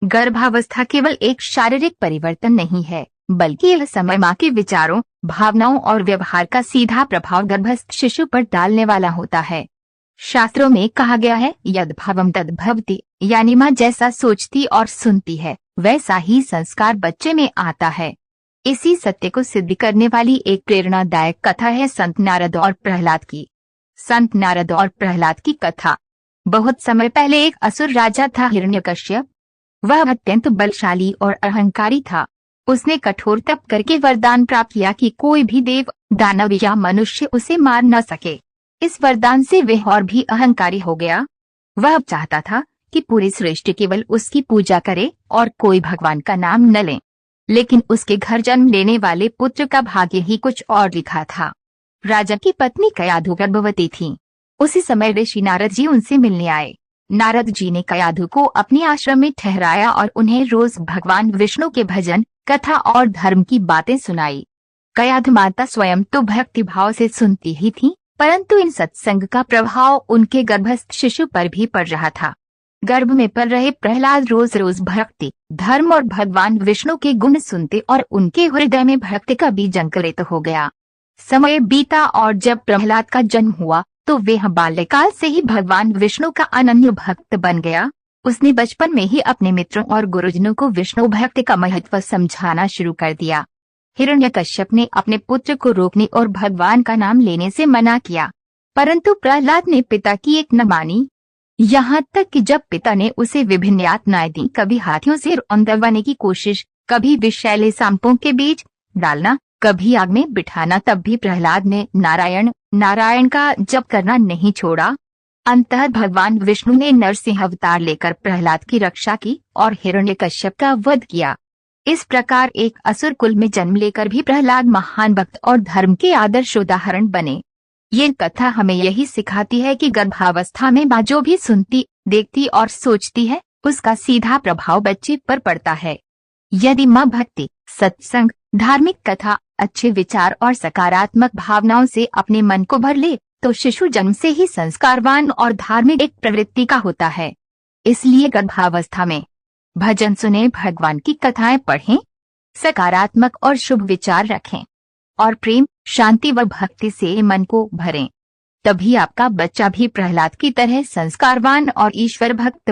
गर्भावस्था केवल एक शारीरिक परिवर्तन नहीं है, बल्कि यह समय माँ के विचारों, भावनाओं और व्यवहार का सीधा प्रभाव गर्भस्थ शिशु पर डालने वाला होता है। शास्त्रों में कहा गया है, यद भावम तद भवति, यानी माँ जैसा सोचती और सुनती है वैसा ही संस्कार बच्चे में आता है। इसी सत्य को सिद्ध करने वाली एक प्रेरणादायक कथा है संत नारद और प्रहलाद की। संत नारद और प्रहलाद की कथा। बहुत समय पहले एक असुर राजा था हिरण्यकश्यप। वह अत्यंत बलशाली और अहंकारी था। उसने कठोर तप करके वरदान प्राप्त किया कि कोई भी देव, दानव या मनुष्य उसे मार न सके। इस वरदान से वह और भी अहंकारी हो गया। वह चाहता था कि पूरी सृष्टि केवल उसकी पूजा करे और कोई भगवान का नाम न ले। लेकिन उसके घर जन्म लेने वाले पुत्र का भाग्य ही कुछ और लिखा था। राजा की पत्नी कयाधु गर्भवती थी। उसी समय ऋषि नारद जी उनसे मिलने आए। नारद जी ने कयाधु को अपने आश्रम में ठहराया और उन्हें रोज भगवान विष्णु के भजन, कथा और धर्म की बातें सुनाई। कयाधु माता स्वयं तो भक्ति भाव से सुनती ही थी, परंतु इन सत्संग का प्रभाव उनके गर्भस्थ शिशु पर भी पड़ रहा था। गर्भ में पल रहे प्रहलाद रोज रोज भक्ति, धर्म और भगवान विष्णु के गुण सुनते और उनके हृदय में भक्ति का बीज अंकुरित हो गया। समय बीता और जब प्रहलाद का जन्म हुआ तो वह बाल्यकाल से ही भगवान विष्णु का अनन्य भक्त बन गया। उसने बचपन में ही अपने मित्रों और गुरुजनों को विष्णु भक्ति का महत्व समझाना शुरू कर दिया। हिरण्यकश्यप ने अपने पुत्र को रोकने और भगवान का नाम लेने से मना किया, परंतु प्रहलाद ने पिता की एक न मानी। यहाँ तक कि जब पिता ने उसे विभिन्न यातनाएं दी, कभी हाथियों से रौंदवाने की कोशिश, कभी विषैले सांपों के बीच डालना, कभी आग में बिठाना, तब भी प्रहलाद ने नारायण नारायण का जप करना नहीं छोड़ा। अंततः भगवान विष्णु ने नरसिंह अवतार लेकर प्रहलाद की रक्षा की और हिरण्यकश्यप का वध किया। इस प्रकार एक असुर कुल में जन्म लेकर भी प्रहलाद महान भक्त और धर्म के आदर्श उदाहरण बने। ये कथा हमें यही सिखाती है कि गर्भावस्था में माँ जो भी सुनती, देखती और सोचती है, उसका सीधा प्रभाव बच्चे पर पड़ता है। यदि माँ भक्ति, सत्संग, धार्मिक कथा, अच्छे विचार और सकारात्मक भावनाओं से अपने मन को भर ले तो शिशु जन्म से ही संस्कारवान और धार्मिक एक प्रवृत्ति का होता है। इसलिए गर्भावस्था में भजन सुने, भगवान की कथाएं पढ़ें, सकारात्मक और शुभ विचार रखें और प्रेम, शांति व भक्ति से मन को भरें। तभी आपका बच्चा भी प्रहलाद की तरह संस्कारवान और ईश्वर भक्त